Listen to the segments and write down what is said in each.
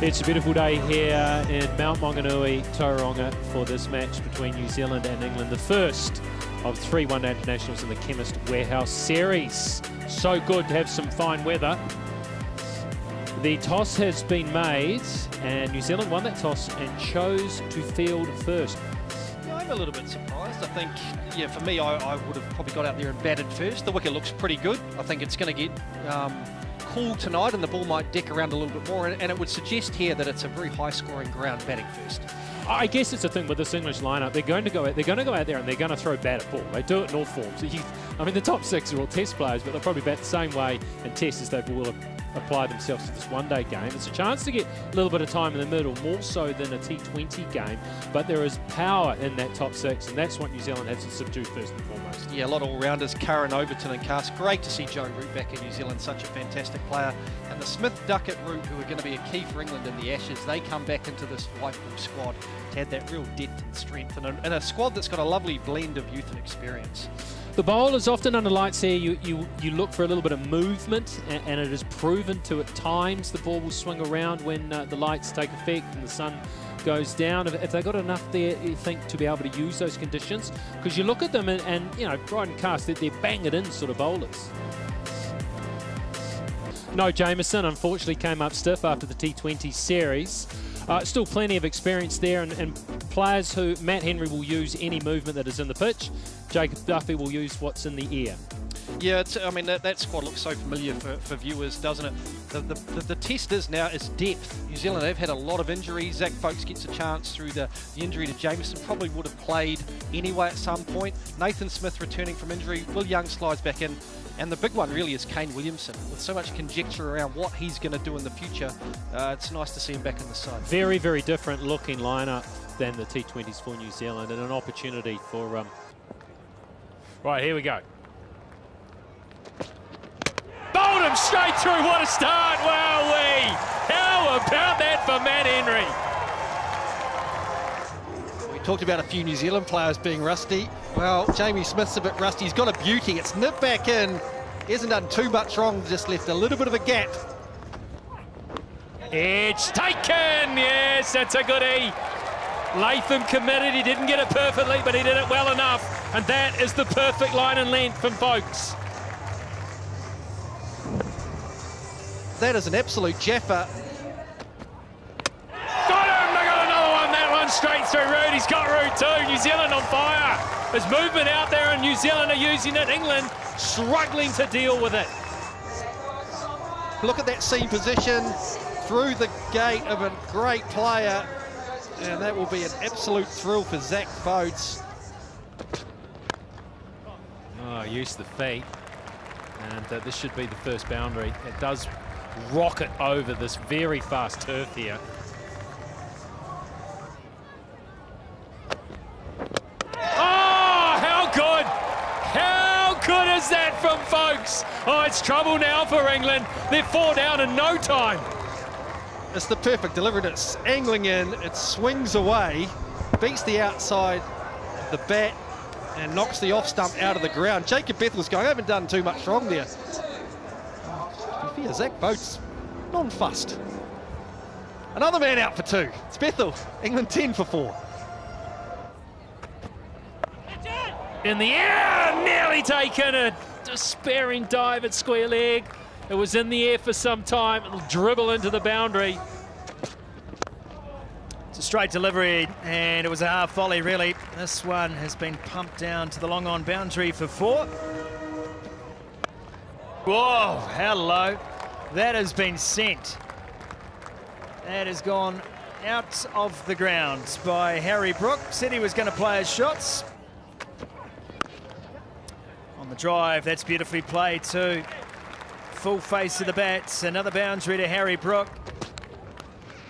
It's a beautiful day here in Mount Maunganui, Tauranga, for this match between New Zealand and England, the first of 3 one-day internationals in the Chemist Warehouse series. So good to have some fine weather. The toss has been made and New Zealand won that toss and chose to field first. Yeah, I'm a little bit surprised. I think, yeah, for me, I would have probably got out there and batted first. The wicket looks pretty good. I think it's going to get cool tonight and the ball might deck around a little bit more, and it would suggest here that it's a very high-scoring ground batting first. I guess it's the thing with this English lineup. They're going to go out there and they're going to throw bat at ball. They do it in all forms. I mean, the top 6 are all Test players, but they'll probably bat the same way in Test as they will apply themselves to this one-day game. It's a chance to get a little bit of time in the middle, more so than a T20 game, but there is power in that top 6, and that's what New Zealand has to subdue first and foremost. Yeah, a lot of all-rounders, Curran, Overton and Cast. Great to see Joe Root back in New Zealand, such a fantastic player. And the Smith-Duckett Root, who are going to be a key for England in the Ashes, they come back into this white ball squad to add that real depth and strength, and a squad that's got a lovely blend of youth and experience. The bowlers often under lights here, you look for a little bit of movement, and it is proven to at times the ball will swing around when the lights take effect and the sun goes down. If they've got enough there, you think, to be able to use those conditions, because you look at them and you know, Bright and Cast, they're bang it in sort of bowlers. No Jameson, unfortunately, came up stiff after the T20 series. Still plenty of experience there, and players who Matt Henry will use any movement that is in the pitch. Jacob Duffy will use what's in the air. Yeah, I mean, that squad looks so familiar for viewers, doesn't it? The test is now is depth. New Zealand have had a lot of injuries. Zach Folkes gets a chance through the injury to Jameson. Probably would have played anyway at some point. Nathan Smith returning from injury. Will Young slides back in. And the big one really is Kane Williamson. With so much conjecture around what he's going to do in the future, it's nice to see him back in the side. Very, very different looking lineup than the T20s for New Zealand, and an opportunity for... Right, here we go. Bowled him straight through. What a start. Wowee. How about that for Matt Henry? We talked about a few New Zealand players being rusty. Well, Jamie Smith's a bit rusty. He's got a beauty. It's nipped back in. He hasn't done too much wrong, just left a little bit of a gap. Edge taken. Yes, that's a goodie. Latham committed. He didn't get it perfectly, but he did it well enough. And that is the perfect line and length from Folkes. That is an absolute jaffer. Got him! They got another one. That one straight through Root. He's got Root too. New Zealand on fire. There's movement out there and New Zealand are using it. England struggling to deal with it. Look at that seam position through the gate of a great player. And that will be an absolute thrill for Zach Folkes. Oh, use the feet. And this should be the first boundary. It does rocket over this very fast turf here. Oh, how good! How good is that from Folkes? Oh, it's trouble now for England. They're 4 down in no time. It's the perfect delivery. It's angling in, it swings away, beats the outside of the bat and knocks the off stump out of the ground. Jacob Bethel's going, I haven't done too much wrong there. To be fair, Zach Folkes, non-fussed. Another man out for 2. It's Bethel. England 10 for 4. In the air, nearly taken. A despairing dive at square leg. It was in the air for some time. It'll dribble into the boundary. It's a straight delivery, and it was a half volley, really. This one has been pumped down to the long-on boundary for 4. Whoa, hello. That has been sent. That has gone out of the ground by Harry Brook. Said he was going to play his shots. On the drive, that's beautifully played too. Full face of the bats, another boundary to Harry Brook.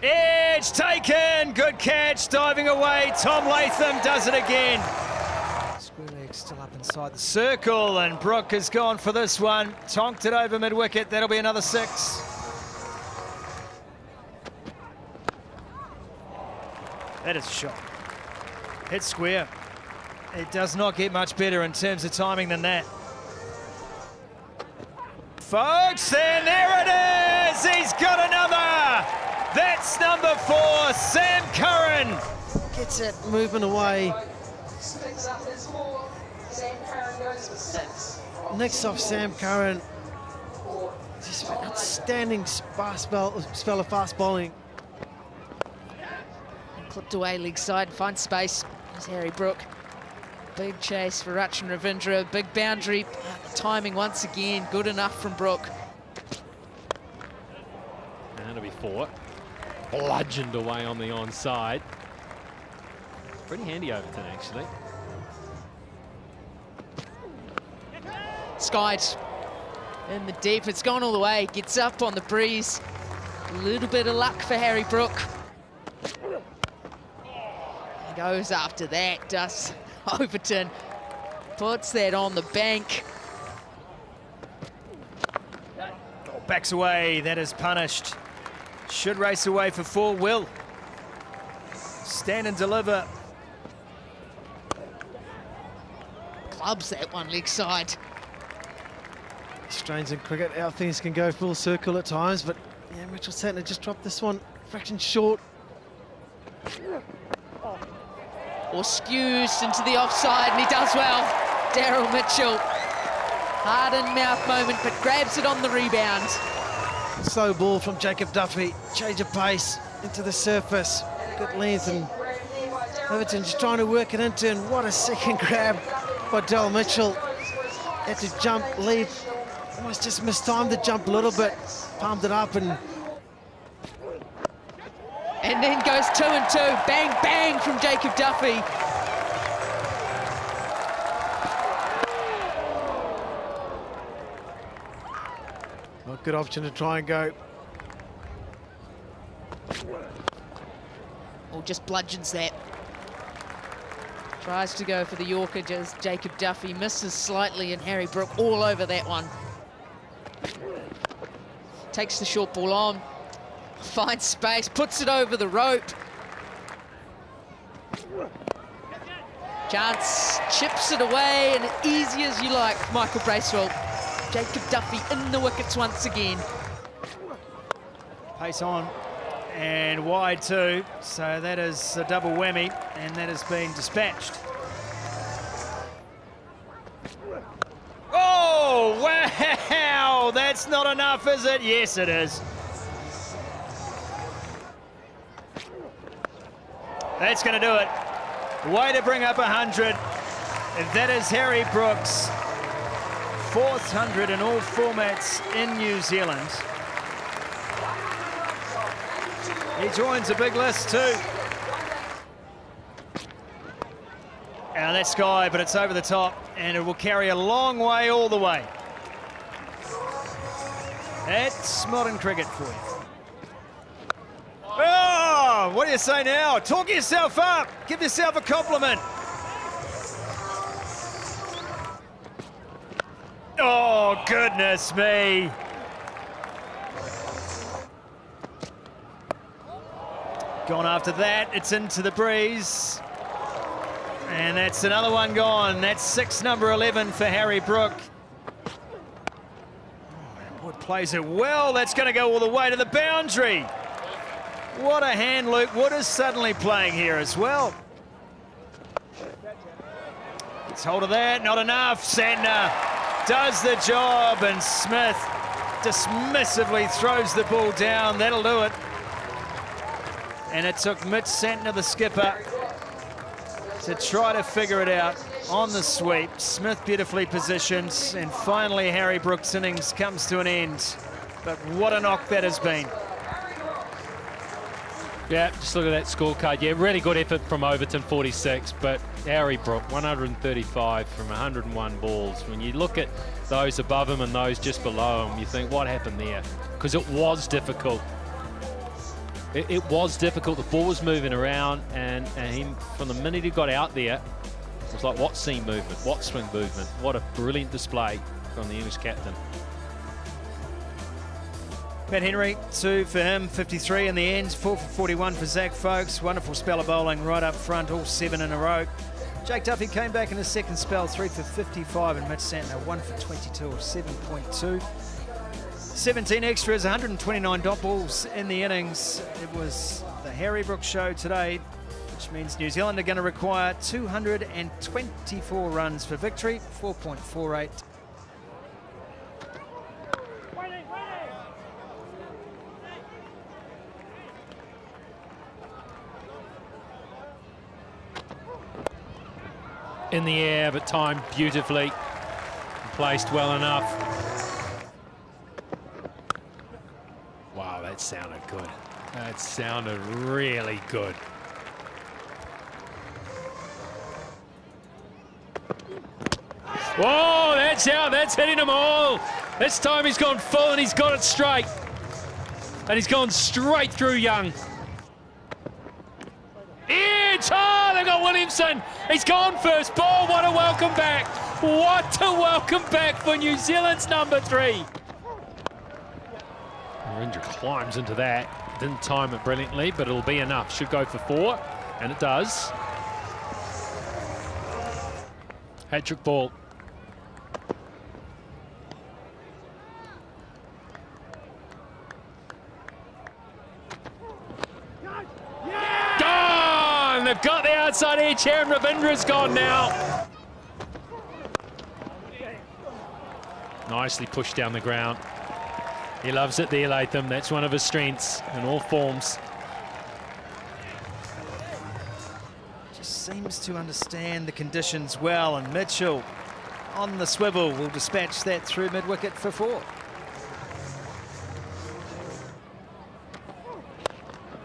Edge taken, good catch, diving away. Tom Latham does it again. Square leg still up inside the circle, and Brook has gone for this one. Tonked it over mid-wicket, that'll be another 6. That is a shot. Hit square. It does not get much better in terms of timing than that. Folkes, and there it is! He's got another! That's the for Sam Curran. Gets it moving away. Next off Sam Curran. Just outstanding spell of fast bowling. Clipped away leg side, finds space. There's Harry Brook. Big chase for Rachin Ravindra, big boundary. The timing once again, good enough from Brook. And it'll be 4. Bludgeoned away on the onside. Pretty handy Overton, actually. Skied in the deep, it's gone all the way, gets up on the breeze. A little bit of luck for Harry Brook. Goes after that, does Overton. Puts that on the bank. Oh, backs away, that is punished. Should race away for 4, will. Stand and deliver. Clubs that one leg side. Strange in cricket, how things can go full circle at times, but yeah, Mitchell Santner just dropped this one fraction short. Or skews into the offside, and he does well. Daryl Mitchell. Hard in mouth moment, but grabs it on the rebound. Slow ball from Jacob Duffy. Change of pace into the surface. Good length, and Overton just trying to work it into, and what a second grab by Daryl Mitchell. Had to jump, lead. Almost just mistimed the jump a little bit. Palmed it up and then goes 2 and 2. Bang, bang from Jacob Duffy. a good option to try and go. Or just bludgeons that. Tries to go for the Yorker, just Jacob Duffy misses slightly, and Harry Brook all over that one. Takes the short ball on, finds space, puts it over the rope. Chance chips it away, and easy as you like, Michael Bracewell. Jacob Duffy in the wickets once again. Pace on and wide too, so that is a double whammy, and that has been dispatched. Oh, wow! That's not enough, is it? Yes, it is. That's going to do it. Way to bring up 100. That is Harry Brook's 4th 100 in all formats in New Zealand. He joins a big list too. Now that's Sky, but it's over the top, and it will carry a long way all the way. That's modern cricket for you. Oh, what do you say now? Talk yourself up. Give yourself a compliment. Oh, goodness me. Gone after that. It's into the breeze. And that's another one gone. That's 6 number 11 for Harry Brook. Oh, Wood plays it well. That's going to go all the way to the boundary. What a hand Luke Wood is suddenly playing here as well. Gets hold of that, not enough. Santner does the job, and Smith dismissively throws the ball down. That'll do it. And it took Mitch Santner, the skipper, to try to figure it out on the sweep. Smith beautifully positioned, and finally Harry Brook's innings comes to an end. But what a knock that has been. Yeah, just look at that scorecard. Yeah, really good effort from Overton, 46, but Harry Brook, 135 from 101 balls. When you look at those above him and those just below him, you think, what happened there? Because it was difficult. It was difficult. The ball was moving around, and he, from the minute he got out there, it was like, what seam movement, what swing movement, what a brilliant display from the English captain. Pat Henry, 2 for him, 53 in the end, 4 for 41 for Zach Folkes. Wonderful spell of bowling right up front, all 7 in a row. Jake Duffy came back in his second spell, 3 for 55, and Mitch Santner 1 for 22 or 7.2. 17 extras, 129 dot balls in the innings. It was the Harry Brook show today, which means New Zealand are going to require 224 runs for victory, 4.48. In the air, but timed beautifully. Placed well enough. Wow, that sounded good. That sounded really good. Whoa, that's out. That's hitting them all. This time he's gone full and he's got it straight. And he's gone straight through Young. It's, oh, they've got Williamson. He's gone first ball. What a welcome back. What a welcome back for New Zealand's number 3. Narendra climbs into that. Didn't time it brilliantly, but it'll be enough. Should go for 4, and it does. Hat-trick ball. Gone! They've got the outside edge here, and Ravindra's gone now. Nicely pushed down the ground. He loves it there, Latham. That's one of his strengths in all forms. Just seems to understand the conditions well, and Mitchell on the swivel will dispatch that through mid-wicket for 4.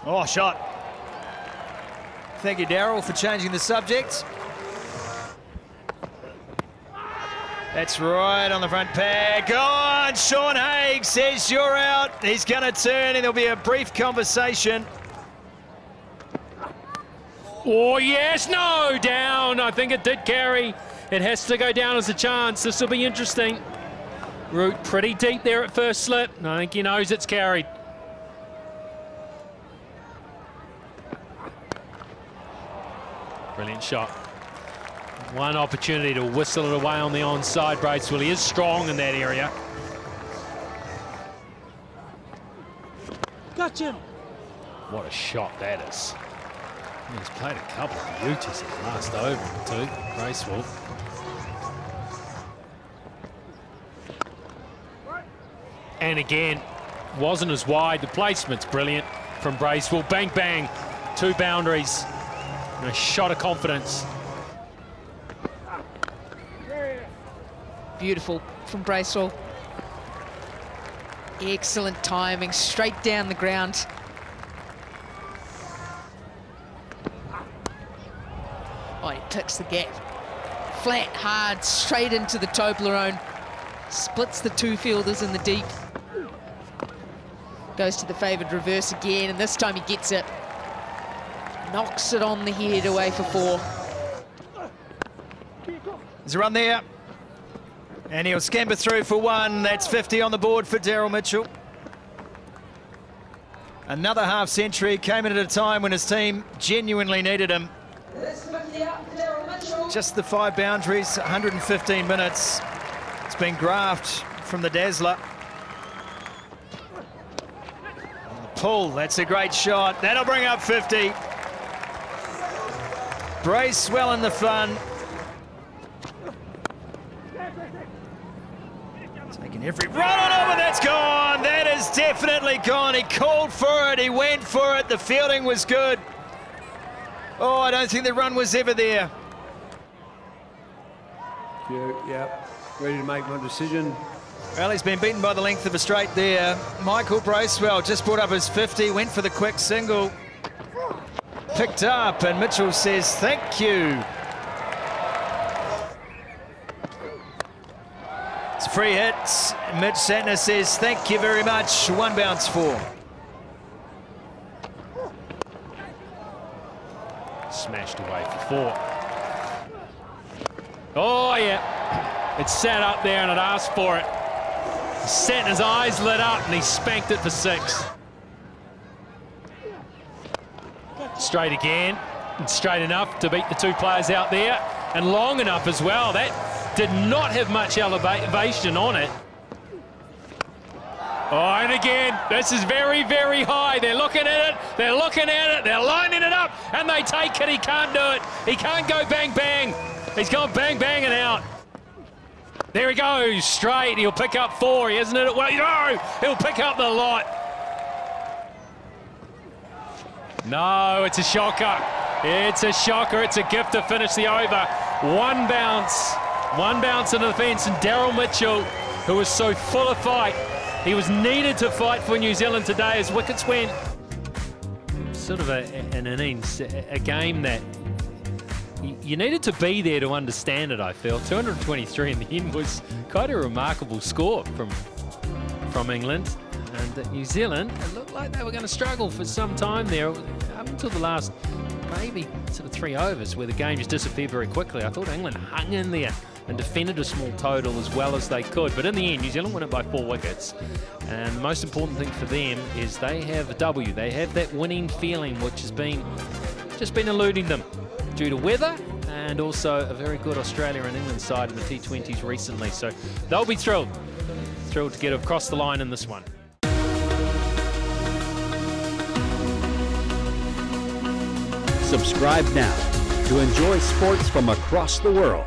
Oh, shot. Thank you, Darryl, for changing the subject. That's right on the front pad. Go on, Sean Haig says you're out. He's going to turn and there'll be a brief conversation. Oh, yes, no, down. I think it did carry. It has to go down as a chance. This will be interesting. Root pretty deep there at first slip. I think he knows it's carried. Brilliant shot. One opportunity to whistle it away on the onside. Bracewell, he is strong in that area. Gotcha. What a shot that is. He's played a couple of beauties in the last over too. Bracewell. And again, wasn't as wide. The placement's brilliant from Bracewell. Bang, bang. 2 boundaries. And a shot of confidence. Beautiful from Bracewell. Excellent timing, straight down the ground. Oh, he picks the gap. Flat, hard, straight into the Toblerone. Splits the 2 fielders in the deep. Goes to the favoured reverse again, and this time he gets it. Knocks it on the head away for 4. There's a run there. And he'll scamper through for 1. That's 50 on the board for Daryl Mitchell. Another half century came in at a time when his team genuinely needed him. Just the 5 boundaries, 115 minutes. It's been graft from the Dazzler. On the pull, that's a great shot. That'll bring up 50. Bracewell in the fun. Taking every run on over, that's gone. That is definitely gone. He called for it, he went for it. The fielding was good. Oh, I don't think the run was ever there. Yep, ready to make my decision. Well, he's been beaten by the length of a straight there. Michael Bracewell just brought up his 50, went for the quick single. Picked up, and Mitchell says thank you. It's a free hit. Mitch Santner says thank you very much. 1 bounce 4. Smashed away for 4. Oh, yeah. It sat up there and it asked for it. Santner's eyes lit up and he spanked it for 6. Straight again, and straight enough to beat the 2 players out there, and long enough as well. That did not have much elevation on it. Oh, and again, this is very, very high. They're looking at it, they're looking at it, they're lining it up, and they take it. He can't do it. He can't go bang, bang. He's gone bang, bang and out. There he goes, straight. He'll pick up 4, isn't it? Well, no, he'll pick up the lot. No, it's a shocker. It's a shocker. It's a gift to finish the over. One bounce in the fence, and Daryl Mitchell, who was so full of fight, he was needed to fight for New Zealand today as wickets went. Sort of an innings, a game that you needed to be there to understand it, I feel. 223 in the end was quite a remarkable score from England. And New Zealand, it looked like they were going to struggle for some time there, up until the last maybe sort of 3 overs where the game just disappeared very quickly. I thought England hung in there and defended a small total as well as they could. But in the end, New Zealand won it by 4 wickets. And the most important thing for them is they have a W. They have that winning feeling, which has just been eluding them due to weather and also a very good Australia and England side in the T20s recently. So they'll be thrilled to get across the line in this one. Subscribe now to enjoy sports from across the world.